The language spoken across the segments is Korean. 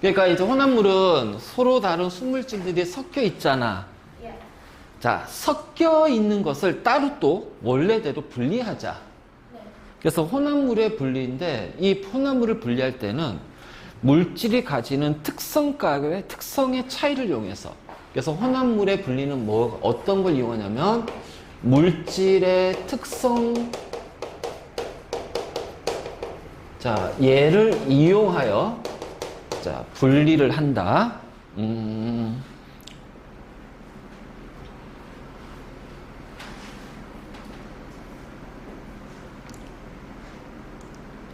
그러니까 이제 혼합물은 서로 다른 순물질들이 섞여 있잖아. 예. 자, 섞여 있는 것을 따로 또 원래대로 분리하자. 네. 그래서 혼합물의 분리인데 이 혼합물을 분리할 때는 물질이 가지는 특성과의 특성의 차이를 이용해서, 그래서 혼합물의 분리는 뭐 어떤 걸 이용하냐면 물질의 특성, 자, 얘를 이용하여 자, 분리를 한다.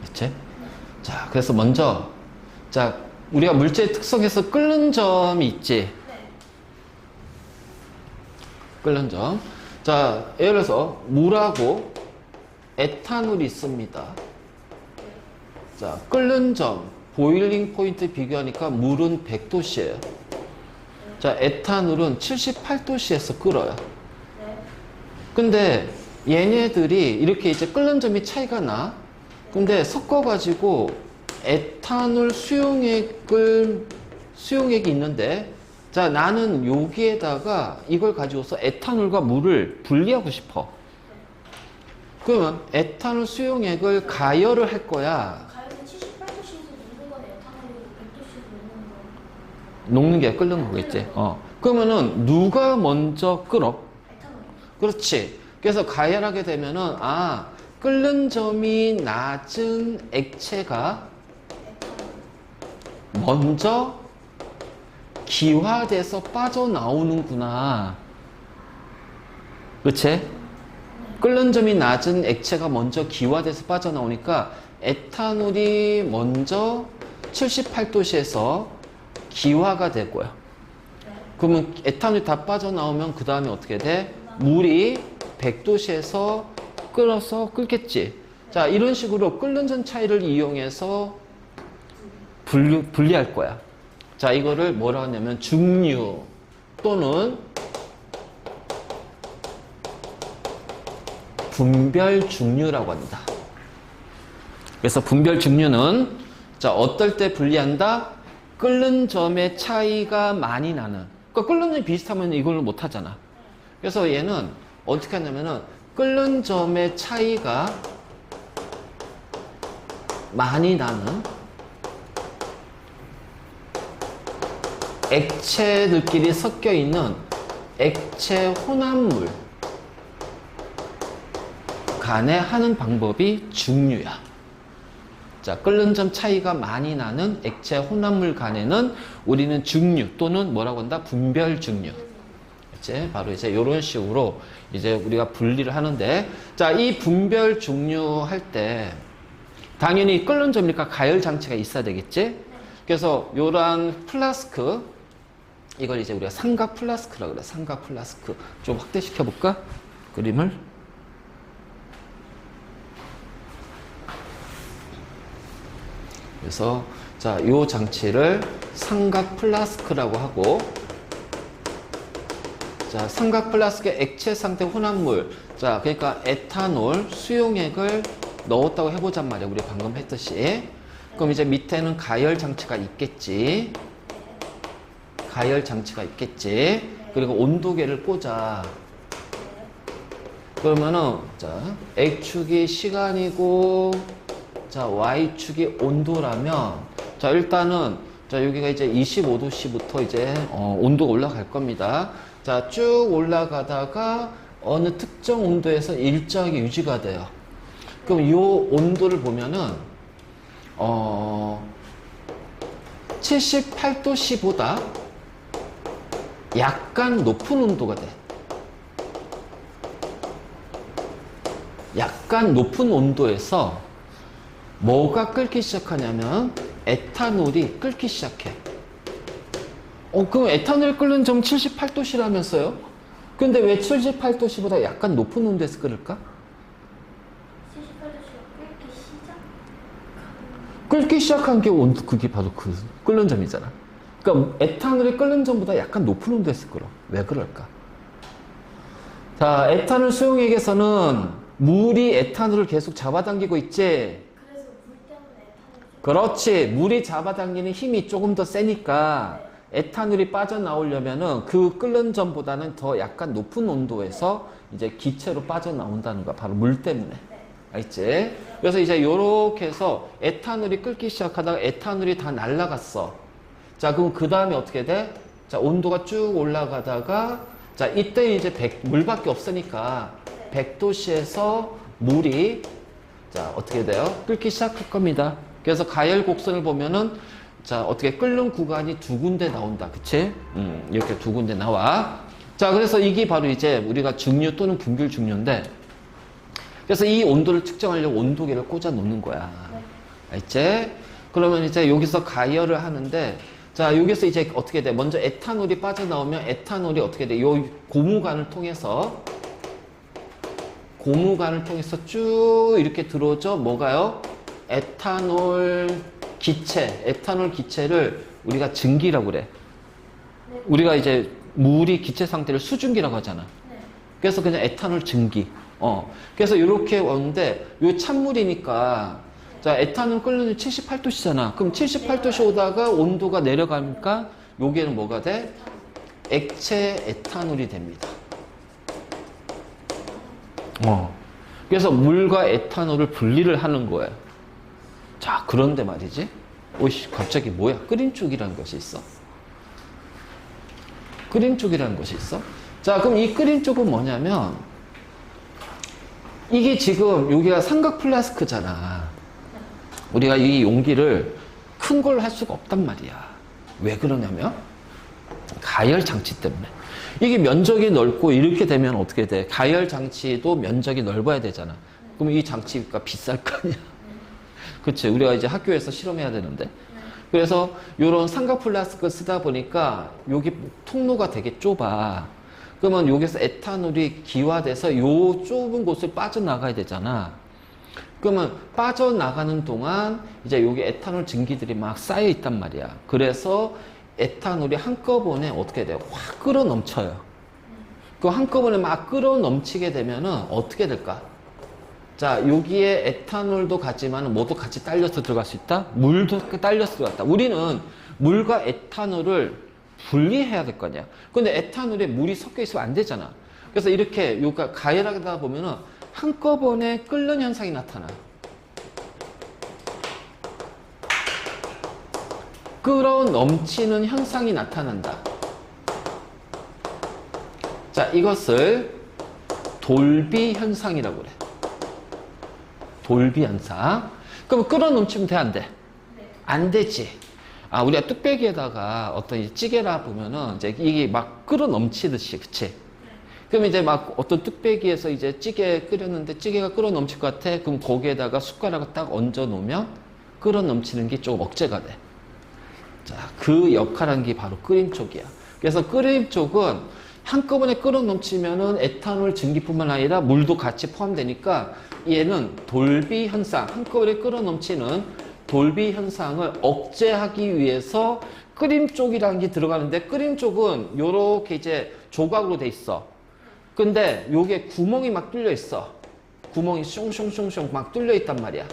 그치? 자, 그래서 먼저, 자, 우리가 물질의 특성에서 끓는 점이 있지. 네. 끓는 점. 자, 예를 들어서 물하고 에탄올이 있습니다. 자, 끓는 점, 보일링 포인트 비교하니까 물은 100도씨예요. 자, 에탄올은 78도씨에서 끓어요. 네. 근데 얘네들이 이렇게 이제 끓는 점이 차이가 나. 근데 섞어가지고 에탄올 수용액이 있는데, 자, 나는 여기에다가 이걸 가지고서 에탄올과 물을 분리하고 싶어. 그러면 에탄올 수용액을 가열을 할 거야. 가열은 78도씨에서 녹는 건 에탄올이고 100도씨에서 녹는 건 녹는 게 끓는 거겠지. 그러면은 누가 먼저 끓어? 에탄올이요. 그렇지. 그래서 가열하게 되면은 끓는 점이 낮은 액체가 에탄올. 먼저 기화돼서 빠져나오는구나. 그치? 끓는 점이 낮은 액체가 먼저 기화돼서 빠져나오니까 에탄올이 먼저 78도씨에서 기화가 되고요. 네. 그러면 에탄올이 다 빠져나오면 그 다음에 어떻게 돼? 물이 100도씨에서 끓어서 끓겠지. 자, 이런 식으로 끓는 점 차이를 이용해서 분리할 거야. 자, 이거를 뭐라 하냐면 중류 또는 분별 중류라고 합니다. 그래서 분별 중류는 자, 어떨 때 분리한다? 끓는 점의 차이가 많이 나는. 그러니까 끓는 점이 비슷하면 이걸로 못 하잖아. 그래서 얘는 어떻게 하냐면은 끓는 점의 차이가 많이 나는 액체들끼리 섞여 있는 액체 혼합물 간에 하는 방법이 중류야. 자, 끓는 점 차이가 많이 나는 액체 혼합물 간에는 우리는 중류 또는 뭐라고 한다? 분별 중류. 이제 바로 이제 이런 식으로 이제 우리가 분리를 하는데, 자, 이 분별 중류 할 때 당연히 끓는 점이니까 가열 장치가 있어야 되겠지? 그래서 요런 플라스크, 이걸 이제 우리가 삼각 플라스크라고 그래. 삼각 플라스크. 좀 확대시켜 볼까? 그림을. 그래서 자, 요 장치를 삼각 플라스크라고 하고, 자, 삼각 플라스크의 액체 상태 혼합물, 자, 그러니까 에탄올 수용액을 넣었다고 해보잔 말이야. 우리 방금 했듯이. 그럼 이제 밑에는 가열 장치가 있겠지. 가열 장치가 있겠지. 그리고 온도계를 꽂아. 그러면은 자, X축이 시간이고, 자, Y축이 온도라면, 자, 일단은 자, 여기가 이제 25도씨부터 이제 온도가 올라갈 겁니다. 자, 쭉 올라가다가 어느 특정 온도에서 일정하게 유지가 돼요. 그럼 이 온도를 보면은 78도씨보다 약간 높은 온도가 돼. 약간 높은 온도에서 뭐가 끓기 시작하냐면 에탄올이 끓기 시작해. 그럼 에탄올 끓는 점 78도씨라면서요? 근데 왜 78도씨보다 약간 높은 온도에서 끓을까? 78도씨가 끓기 시작? 끓기 시작한 게 온도, 그게 바로 그 끓는 점이잖아. 그러니까 에탄올이 끓는 점보다 약간 높은 온도에서 끓어. 왜 그럴까? 자, 에탄올 수용액에서는 물이 에탄올을 계속 잡아당기고 있지? 그래서 물 때문에 에탄올이 그렇지. 물이 잡아당기는 힘이 조금 더 세니까 에탄올이 빠져나오려면은 그 끓는 전보다는 더 약간 높은 온도에서 이제 기체로 빠져나온다는 거야. 바로 물 때문에. 알겠지? 그래서 이제 요렇게 해서 에탄올이 끓기 시작하다가 에탄올이 다 날아갔어. 자, 그럼 그 다음에 어떻게 돼? 자, 온도가 쭉 올라가다가 자, 이때 이제 물밖에 없으니까 100도씨에서 물이 자, 어떻게 돼요? 끓기 시작할 겁니다. 그래서 가열 곡선을 보면은 자, 어떻게 끓는 구간이 두 군데 나온다. 그치? 이렇게 두 군데 나와. 자, 그래서 이게 바로 이제 우리가 증류 또는 분귤 증류인데 그래서 이 온도를 측정하려고 온도계를 꽂아 놓는 거야. 알지? 그러면 이제 여기서 가열을 하는데 자, 여기서 이제 어떻게 돼? 먼저 에탄올이 빠져나오면 에탄올이 어떻게 돼? 요 고무관을 통해서 쭉 이렇게 들어오죠? 뭐가요? 에탄올 기체를 우리가 증기라고 그래. 우리가 이제 물이 기체 상태를 수증기라고 하잖아. 그래서 그냥 에탄올 증기. 그래서 이렇게 오는데 요 찬물이니까 자, 에탄올 끓는 78도씨잖아. 그럼 78도씨 오다가 온도가 내려가니까 여기에는 뭐가 돼? 액체 에탄올이 됩니다. 그래서 물과 에탄올을 분리를 하는 거예요. 자, 그런데 말이지. 오이씨, 갑자기 뭐야? 끓임쪽이라는 것이 있어. 끓임쪽이라는 것이 있어. 자, 그럼 이 끓임쪽은 뭐냐면 이게 지금 여기가 삼각 플라스크잖아. 우리가 이 용기를 큰 걸 할 수가 없단 말이야. 왜 그러냐면 가열 장치 때문에. 이게 면적이 넓고 이렇게 되면 어떻게 돼? 가열 장치도 면적이 넓어야 되잖아. 그럼 이 장치가 비쌀 거 아니야. 그치? 우리가 이제 학교에서 실험해야 되는데. 그래서 이런 삼각 플라스크 쓰다 보니까 여기 통로가 되게 좁아. 그러면 여기서 에탄올이 기화돼서 요 좁은 곳을 빠져나가야 되잖아. 그러면 빠져나가는 동안 이제 여기 에탄올 증기들이 막 쌓여 있단 말이야. 그래서 에탄올이 한꺼번에 어떻게 돼요? 확 끌어 넘쳐요. 그 한꺼번에 막 끌어 넘치게 되면은 어떻게 될까? 자, 여기에 에탄올도 같지만 모두 같이 딸려서 들어갈 수 있다? 물도 딸려서 들어갔다. 우리는 물과 에탄올을 분리해야 될 거 아니야. 근데 에탄올에 물이 섞여 있으면 안 되잖아. 그래서 이렇게 여기가 가열하다 보면은 한꺼번에 끓는 현상이 나타나. 끌어 넘치는 현상이 나타난다. 자, 이것을 돌비 현상이라고 그래. 돌비 현상. 그럼 끌어 넘치면 돼, 안 돼? 안 되지. 아, 우리가 뚝배기에다가 어떤 이 찌개라 보면은 이제 이게 막 끌어 넘치듯이, 그치? 그럼 이제 막 어떤 뚝배기에서 이제 찌개 끓였는데 찌개가 끌어 넘칠 것 같아? 그럼 거기에다가 숟가락을 딱 얹어 놓으면 끌어 넘치는 게 조금 억제가 돼. 자, 그 역할한 게 바로 끓임 쪽이야. 그래서 끓임 쪽은 한꺼번에 끌어 넘치면은 에탄올 증기뿐만 아니라 물도 같이 포함되니까 얘는 돌비 현상, 한꺼번에 끌어 넘치는 돌비 현상을 억제하기 위해서 끓임 쪽이라는 게 들어가는데 끓임 쪽은 요렇게 이제 조각으로 돼 있어. 근데 요게 구멍이 막 뚫려 있어. 구멍이 숑숑숑숑 막 뚫려 있단 말이야.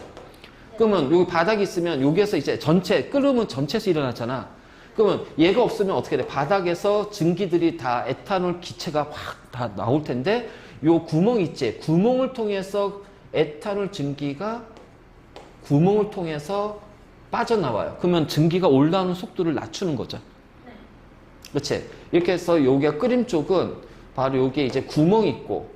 그러면 여기 바닥이 있으면 여기에서 이제 전체 끓으면 전체에서 일어나잖아. 그러면 얘가 없으면 어떻게 돼? 바닥에서 증기들이 다 에탄올 기체가 확 다 나올 텐데 요 구멍 있지? 구멍을 통해서 에탄올 증기가 구멍을 통해서 빠져나와요. 그러면 증기가 올라오는 속도를 낮추는 거죠. 그렇지? 이렇게 해서 여기가 끓임 쪽은 바로 여기에 이제 구멍이 있고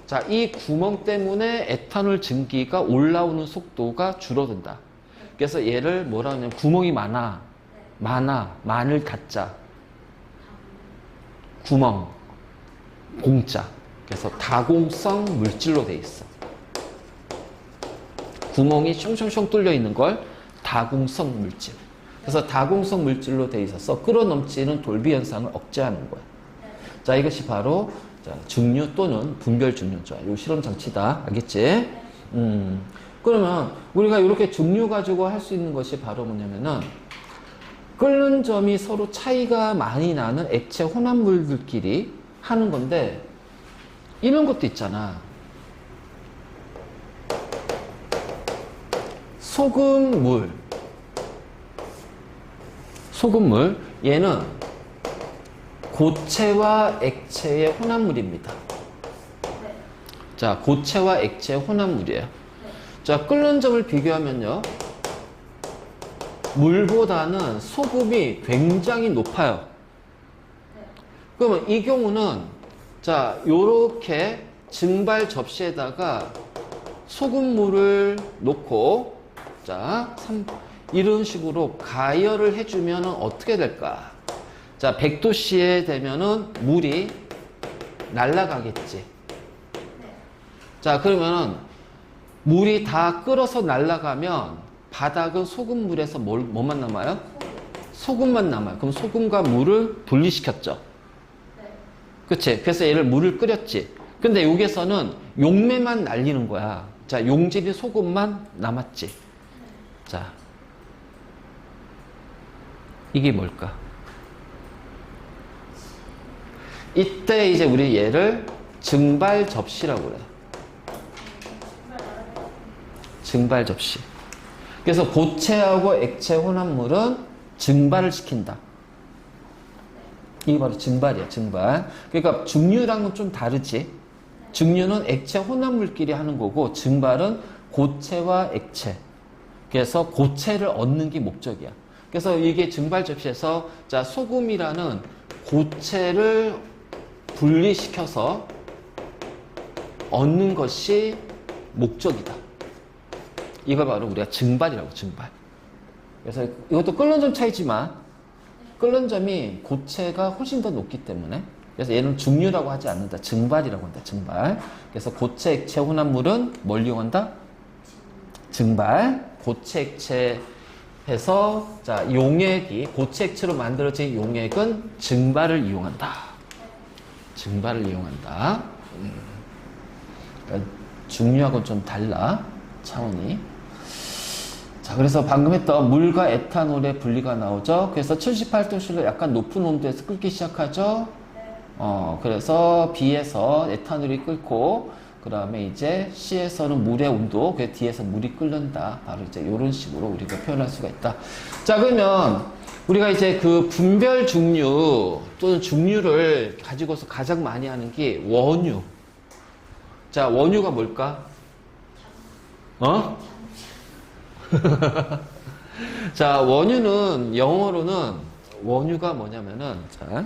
자, 이 구멍 때문에 에탄올 증기가 올라오는 속도가 줄어든다. 그래서 얘를 뭐라 하냐면 구멍이 많을 닫자. 구멍, 공짜. 그래서 다공성 물질로 돼 있어. 구멍이 숑숑숑 뚫려 있는 걸 다공성 물질. 그래서 다공성 물질로 돼 있어서 끌어넘치는 돌비 현상을 억제하는 거야. 자, 이것이 바로 증류 또는 분별 증류죠. 이 실험 장치다. 알겠지? 그러면 우리가 이렇게 증류 가지고 할 수 있는 것이 바로 뭐냐면은 끓는 점이 서로 차이가 많이 나는 액체 혼합물들끼리 하는 건데 이런 것도 있잖아. 소금물. 소금물. 얘는 고체와 액체의 혼합물입니다. 네. 자, 고체와 액체의 혼합물이에요. 네. 자, 끓는 점을 비교하면요. 물보다는 소금이 굉장히 높아요. 네. 그러면 이 경우는 자, 요렇게 증발 접시에다가 소금물을 놓고 자, 이런 식으로 가열을 해주면 어떻게 될까? 자, 100도씨에 되면은 물이 날아가겠지. 네. 자, 그러면은 물이 다 끓어서 날아가면 바닥은 소금물에서 뭐만 남아요? 소금만 남아요. 그럼 소금과 물을 분리시켰죠. 네. 그치? 그래서 얘를 물을 끓였지. 근데 여기서는 용매만 날리는 거야. 자, 용질인 소금만 남았지. 자, 이게 뭘까? 이때 이제 우리 얘를 증발 접시라고 그래. 증발 접시. 그래서 고체하고 액체 혼합물은 증발을 시킨다. 이게 바로 증발이야, 증발. 그러니까 중류랑은 좀 다르지. 중류는 액체 혼합물끼리 하는 거고, 증발은 고체와 액체. 그래서 고체를 얻는 게 목적이야. 그래서 이게 증발 접시에서 자, 소금이라는 고체를 분리시켜서 얻는 것이 목적이다. 이걸 바로 우리가 증발이라고, 증발. 그래서 이것도 끓는 점 차이지만 끓는 점이 고체가 훨씬 더 높기 때문에 그래서 얘는 중류라고 하지 않는다. 증발이라고 한다. 증발. 그래서 고체 액체 혼합물은 뭘 이용한다? 증발. 고체 액체 해서 자, 용액이 고체 액체로 만들어진 용액은 증발을 이용한다. 증발을 이용한다. 그러니까 중류하고는 좀 달라. 차원이. 자, 그래서 방금 했던 물과 에탄올의 분리가 나오죠. 그래서 78도씨로 약간 높은 온도에서 끓기 시작하죠. 그래서 B에서 에탄올이 끓고, 그 다음에 이제 C에서는 물의 온도, 그 뒤에서 물이 끓는다. 바로 이제 이런 식으로 우리가 표현할 수가 있다. 자, 그러면 우리가 이제 그 분별 중류 또는 중류를 가지고서 가장 많이 하는 게 원유. 자, 원유가 뭘까? 자, 원유는 영어로는 원유가 뭐냐면은 자,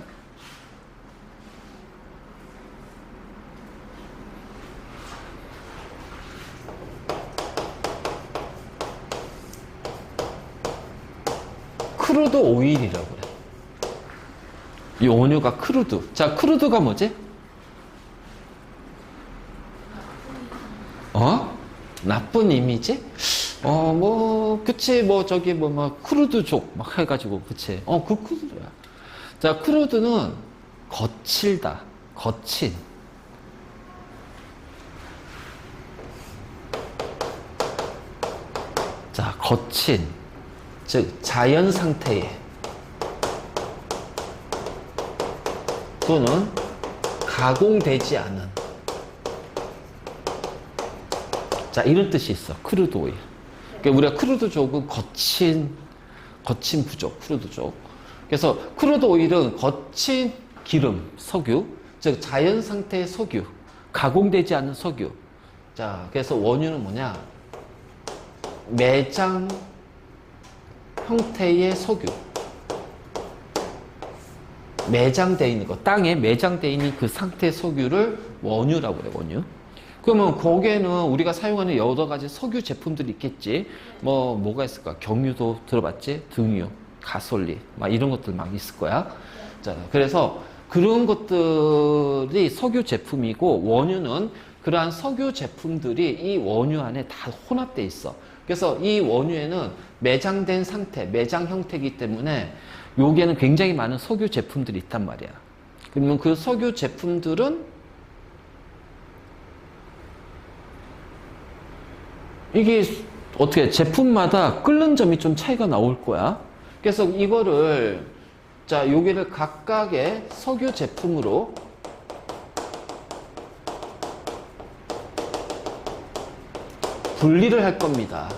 크루드 오일이라고 그래. 이 원유가 크루드. 자, 크루드가 뭐지? 나쁜 이미지? 그치, 저기, 크루드족, 막 해가지고, 그치. 그 크루드야. 자, 크루드는 거칠다. 거친. 자, 거친. 즉, 자연 상태에. 또는 가공되지 않은. 자, 이런 뜻이 있어. 크루드 오일. 그러니까 우리가 크루드족은 거친 부족, 크루드족. 그래서 크루드 오일은 거친 기름, 석유, 즉 자연 상태의 석유, 가공되지 않은 석유. 자, 그래서 원유는 뭐냐? 매장 형태의 석유. 매장되어 있는 거, 땅에 매장되어 있는 그 상태의 석유를 원유라고 그래, 원유. 그러면 거기에는 우리가 사용하는 여러 가지 석유 제품들이 있겠지. 뭐가 있을까? 경유도 들어봤지? 등유, 가솔린, 막 이런 것들 막 있을 거야. 자, 그래서 그런 것들이 석유 제품이고, 원유는 그러한 석유 제품들이 이 원유 안에 다 혼합되어 있어. 그래서 이 원유에는 매장된 상태, 매장 형태이기 때문에 여기에는 굉장히 많은 석유 제품들이 있단 말이야. 그러면 그 석유 제품들은 이게 어떻게 제품마다 끓는 점이 좀 차이가 나올 거야. 그래서 이거를 자, 여기를 각각의 석유 제품으로 분리를 할 겁니다.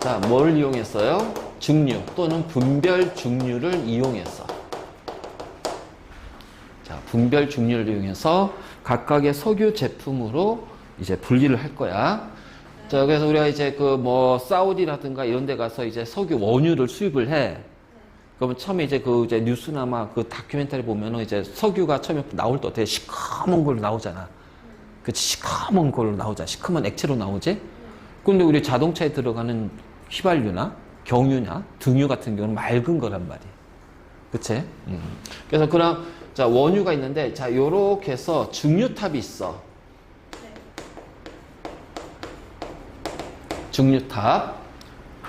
자, 뭘 이용했어요? 증류 또는 분별 증류를 이용해서. 자, 분별 증류를 이용해서 각각의 석유 제품으로 이제 분리를 할 거야. 자, 그래서 우리가 이제 그 뭐 사우디라든가 이런 데 가서 이제 석유 원유를 수입을 해. 그러면 처음에 이제 그 이제 뉴스나 막 그 다큐멘터리 보면은 이제 석유가 처음에 나올 때 되게 시커먼 걸로 나오잖아. 그치, 시커먼 걸로 나오잖아. 시커먼 액체로 나오지? 근데 우리 자동차에 들어가는 휘발유나 경유나 등유 같은 경우는 맑은 거란 말이야. 그치? 그래서 그럼, 자, 원유가 있는데, 자, 요렇게 해서 증류탑이 있어. 증류탑.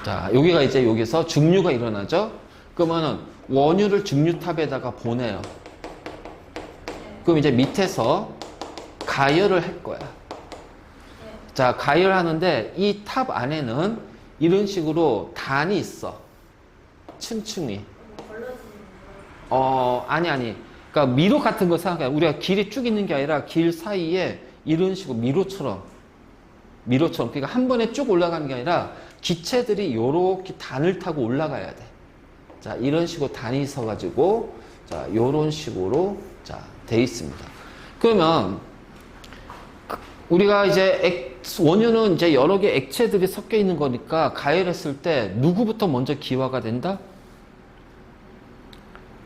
자, 여기가 이제 여기서 증류가 일어나죠? 그러면은 원유를 증류탑에다가 보내요. 그럼 이제 밑에서 가열을 할 거야. 자, 가열하는데 이 탑 안에는 이런 식으로 단이 있어. 층층이. 아니. 그러니까 미로 같은 거 생각해. 우리가 길이 쭉 있는 게 아니라 길 사이에 이런 식으로 미로처럼. 그러니까 한 번에 쭉 올라가는 게 아니라 기체들이 요렇게 단을 타고 올라가야 돼. 자, 이런 식으로 단이 있어가지고, 자, 요런 식으로, 자, 돼 있습니다. 그러면, 우리가 이제 원유는 이제 여러 개 액체들이 섞여 있는 거니까 가열했을 때 누구부터 먼저 기화가 된다?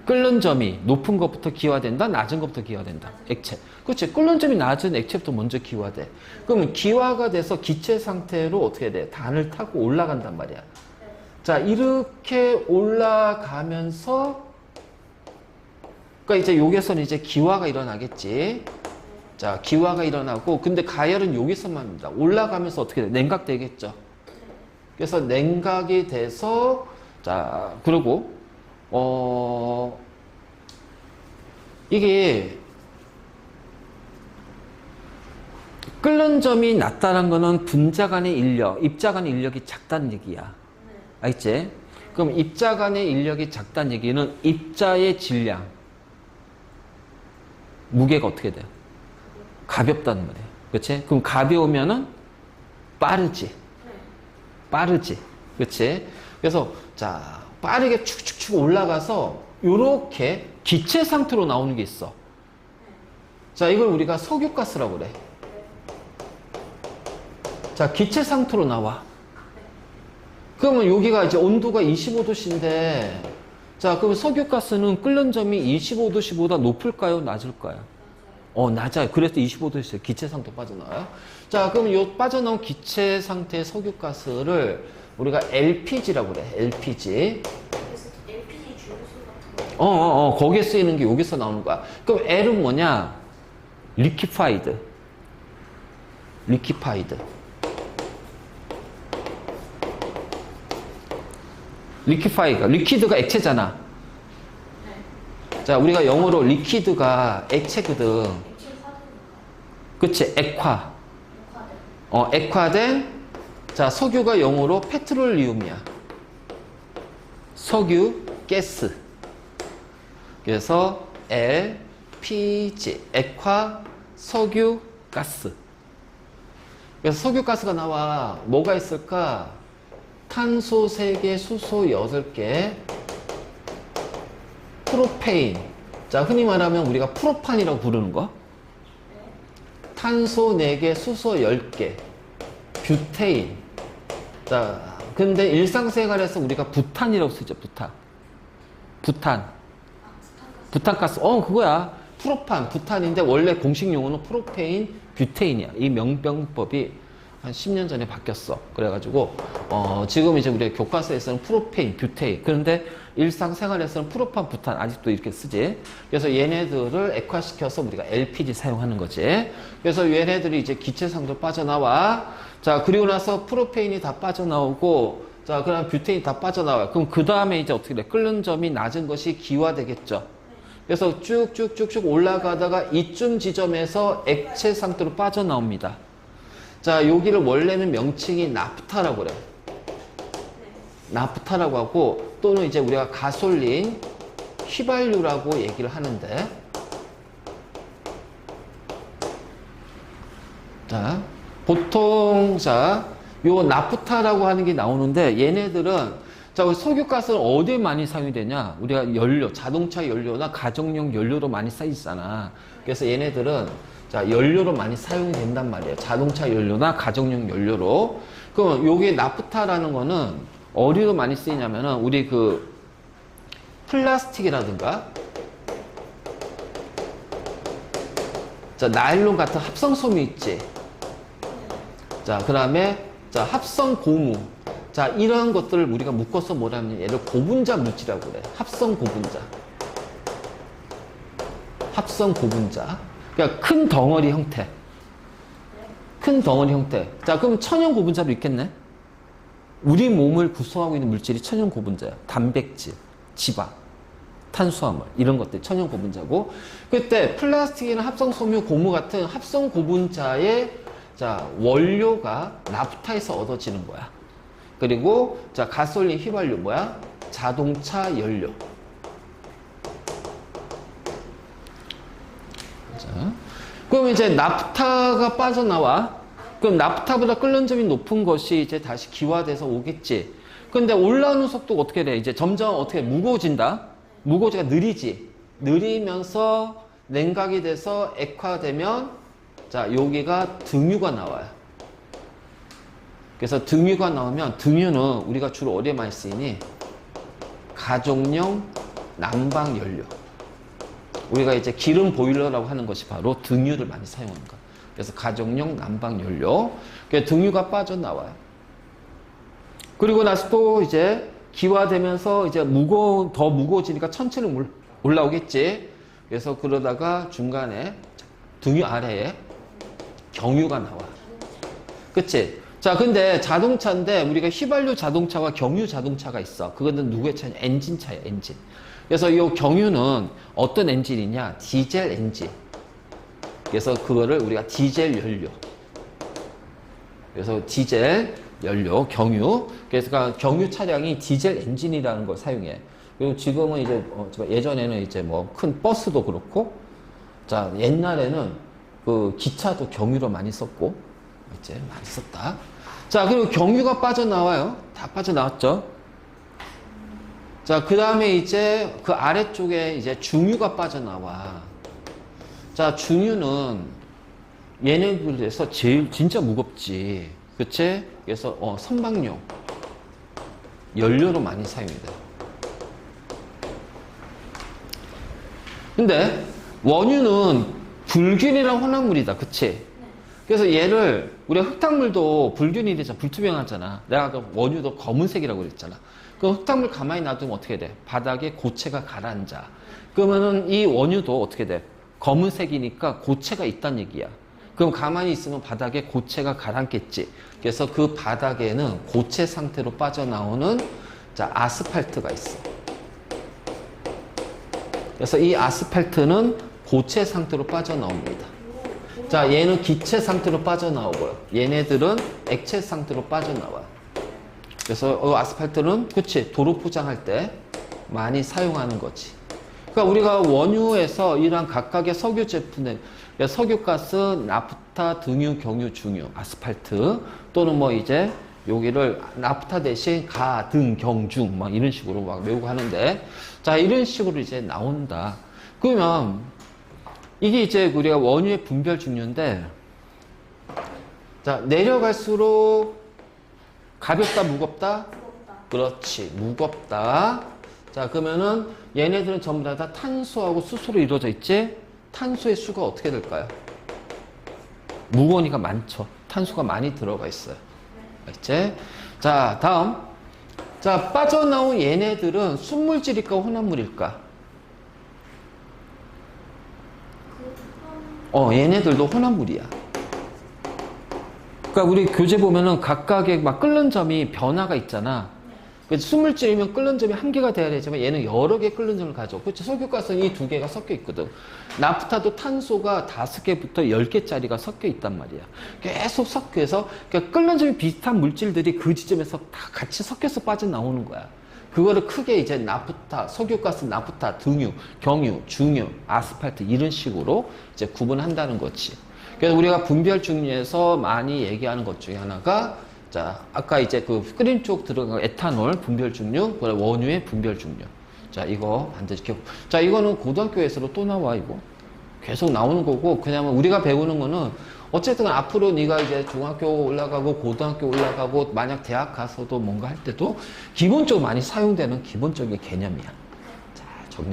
끓는 점이 높은 것부터 기화된다? 낮은 것부터 기화된다? 액체. 그렇지. 끓는 점이 낮은 액체부터 먼저 기화돼. 그러면 기화가 돼서 기체 상태로 어떻게 돼? 단을 타고 올라간단 말이야. 자, 이렇게 올라가면서, 그러니까 이제 여기서는 이제 기화가 일어나겠지. 자, 기화가 일어나고, 근데 가열은 여기서만 합니다. 올라가면서 어떻게 돼? 냉각되겠죠. 그래서 냉각이 돼서, 자, 그리고, 이게, 끓는 점이 낮다는 거는 분자 간의 인력, 입자 간의 인력이 작다는 얘기야. 알겠지? 그럼 입자 간의 인력이 작다는 얘기는 입자의 질량, 무게가 어떻게 돼요? 가볍다는 말이에요. 그렇지? 그럼 가벼우면은 빠르지. 그렇지? 그래서 자, 빠르게 축축축 올라가서 요렇게 기체 상태로 나오는 게 있어. 자, 이걸 우리가 석유가스라고 그래. 자, 기체 상태로 나와. 그러면 여기가 이제 온도가 25도씨인데, 자, 그럼 석유가스는 끓는 점이 25도씨보다 높을까요? 낮을까요? 낮아요. 그래서 25도씨에 기체 상태로 빠져나와요. 자, 그럼 요 빠져나온 기체 상태의 석유가스를 우리가 LPG라고 그래. LPG. 그래서 LPG 주유소 같은 거. 거기에 쓰이는 게 여기서 나오는 거야. 그럼 L은 뭐냐? 리퀴파이드. 리퀴드가 액체잖아. 네. 자, 우리가 영어로 리퀴드가 액체거든. 액체 사진인가? 그치? 액화된, 자, 석유가 영어로 페트롤리움이야. 석유, 가스. 그래서 LPG, 액화, 석유, 가스. 그래서 석유 가스가 나와. 뭐가 있을까? 탄소 3개, 수소 8개, 프로페인. 자, 흔히 말하면 우리가 프로판이라고 부르는 거. 탄소 4개, 수소 10개, 뷰테인. 자, 근데 일상생활에서 우리가 부탄이라고 쓰죠, 부탄가스. 그거야. 프로판, 부탄인데 원래 공식 용어는 프로페인, 뷰테인이야. 이 명명법이 한 10년 전에 바뀌었어. 그래가지고, 지금 이제 우리 교과서에서는 프로페인, 뷰테인. 그런데 일상생활에서는 프로판, 부탄 아직도 이렇게 쓰지. 그래서 얘네들을 액화시켜서 우리가 LPG 사용하는 거지. 그래서 얘네들이 이제 기체상도 빠져나와. 자, 그리고 나서 프로페인이 다 빠져나오고, 자, 그다음 뷰테인이 다 빠져나와요. 그럼 그 다음에 이제 어떻게 돼? 끓는 점이 낮은 것이 기화되겠죠. 그래서 쭉쭉쭉쭉 올라가다가 이쯤 지점에서 액체 상태로 빠져나옵니다. 자, 여기를 원래는 명칭이 나프타라고 그래요. 나프타라고 하고, 또는 이제 우리가 가솔린, 휘발유라고 얘기를 하는데, 자, 보통, 자, 요 나프타라고 하는 게 나오는데 얘네들은 자, 석유가스는 어디에 많이 사용이 되냐? 우리가 연료, 자동차 연료나 가정용 연료로 많이 쓰이잖아. 그래서 얘네들은 자, 연료로 많이 사용이 된단 말이에요. 자동차 연료나 가정용 연료로. 그럼 요게 나프타라는 거는 어디로 많이 쓰이냐면은 우리 그 플라스틱이라든가 자, 나일론 같은 합성 섬유 있지. 자, 그 다음에 자, 합성 고무. 자, 이런 것들을 우리가 묶어서 뭐라면 얘를 고분자 물질이라고 그래. 합성 고분자. 합성 고분자. 그러니까 큰 덩어리 형태. 큰 덩어리 형태. 자, 그럼 천연 고분자도 있겠네? 우리 몸을 구성하고 있는 물질이 천연 고분자야. 단백질, 지방, 탄수화물, 이런 것들 천연 고분자고. 그때 플라스틱이나 합성 섬유, 고무 같은 합성 고분자의 자, 원료가 나프타에서 얻어지는 거야. 그리고 자, 가솔린 휘발유 뭐야? 자동차 연료. 자, 그럼 이제 나프타가 빠져나와. 그럼 나프타보다 끓는 점이 높은 것이 이제 다시 기화돼서 오겠지. 근데 올라오는 속도가 어떻게 돼? 이제 점점 어떻게 무거워진다? 무거워지가 느리지. 느리면서 냉각이 돼서 액화되면 자, 여기가 등유가 나와요. 그래서 등유가 나오면 등유는 우리가 주로 어디에 많이 쓰이니? 가정용 난방 연료. 우리가 이제 기름 보일러라고 하는 것이 바로 등유를 많이 사용하는 거야. 그래서 가정용 난방 연료. 그래서 등유가 빠져나와요. 그리고 나서 또 이제 기화되면서 이제 더 무거워지니까 천천히 올라오겠지. 그래서 그러다가 중간에 등유 아래에 경유가 나와. 그치? 자, 근데 자동차인데 우리가 휘발유 자동차와 경유 자동차가 있어. 그거는 누구의 차냐? 엔진 차야, 엔진. 그래서 이 경유는 어떤 엔진이냐? 디젤 엔진. 그래서 그거를 우리가 디젤 연료. 그래서 디젤 연료, 경유. 그래서 경유 차량이 디젤 엔진이라는 걸 사용해. 그리고 지금은 이제 예전에는 이제 뭐 큰 버스도 그렇고, 자, 옛날에는 그 기차도 경유로 많이 썼고, 이제 많이 썼다. 자, 그리고 경유가 빠져나와요. 다 빠져나왔죠. 자, 그 다음에 이제 그 아래쪽에 이제 중유가 빠져나와. 자, 중유는 얘네들에서 제일 진짜 무겁지. 그치? 그래서 선박용 연료로 많이 사용이 돼. 근데 원유는 불균이랑 혼합물이다. 그치? 그래서 얘를 우리가 흙탕물도 불균이 되잖아. 불투명하잖아. 내가 아까 원유도 검은색이라고 그랬잖아. 그럼 흙탕물 가만히 놔두면 어떻게 돼? 바닥에 고체가 가라앉아. 그러면은 이 원유도 어떻게 돼? 검은색이니까 고체가 있다는 얘기야. 그럼 가만히 있으면 바닥에 고체가 가라앉겠지. 그래서 그 바닥에는 고체 상태로 빠져나오는 자, 아스팔트가 있어. 그래서 이 아스팔트는 고체 상태로 빠져나옵니다. 자, 얘는 기체 상태로 빠져나오고요. 얘네들은 액체 상태로 빠져나와. 그래서 아스팔트는 그치, 도로 포장할 때 많이 사용하는 거지. 그러니까 우리가 원유에서 이러한 각각의 석유 제품들, 그러니까 석유가스, 나프타, 등유, 경유, 중유, 아스팔트 또는 뭐 이제 여기를 나프타 대신 가, 등, 경, 중 막 이런 식으로 막 외우고 하는데, 자, 이런 식으로 이제 나온다. 그러면 이게 이제 우리가 원유의 분별 중류인데, 자, 내려갈수록 가볍다, 무겁다? 무겁다. 그렇지, 무겁다. 자, 그러면은 얘네들은 전부 다 탄소하고 수소로 이루어져 있지? 탄소의 수가 어떻게 될까요? 무거우니까 많죠. 탄소가 많이 들어가 있어요. 알겠지? 자, 다음. 자, 빠져나온 얘네들은 순물질일까, 혼합물일까? 얘네들도 혼합물이야. 그러니까 우리 교재 보면은 각각의 막 끓는 점이 변화가 있잖아. 그래서 순물질이면 끓는 점이 한 개가 돼야 되지만 얘는 여러 개 끓는 점을 가져. 그렇지? 석유가스는 이 두 개가 섞여 있거든. 나프타도 탄소가 5개부터 10개짜리가 섞여 있단 말이야. 계속 섞여서 그러니까 끓는 점이 비슷한 물질들이 그 지점에서 다 같이 섞여서 빠져나오는 거야. 그거를 크게 이제 나프타, 석유가스, 나프타, 등유, 경유, 중유, 아스팔트 이런 식으로 이제 구분한다는 거지. 그래서 우리가 분별 중에서 많이 얘기하는 것 중에 하나가 자, 아까 이제 그 끓인 쪽 들어간 에탄올 분별 증류, 그다음에 원유의 분별 증류. 자, 이거 반드시 기억. 자, 이거는 고등학교에서도 또 나와 이거. 계속 나오는 거고, 그냥 우리가 배우는 거는 어쨌든 앞으로 네가 이제 중학교 올라가고 고등학교 올라가고 만약 대학 가서도 뭔가 할 때도 기본적으로 많이 사용되는 기본적인 개념이야.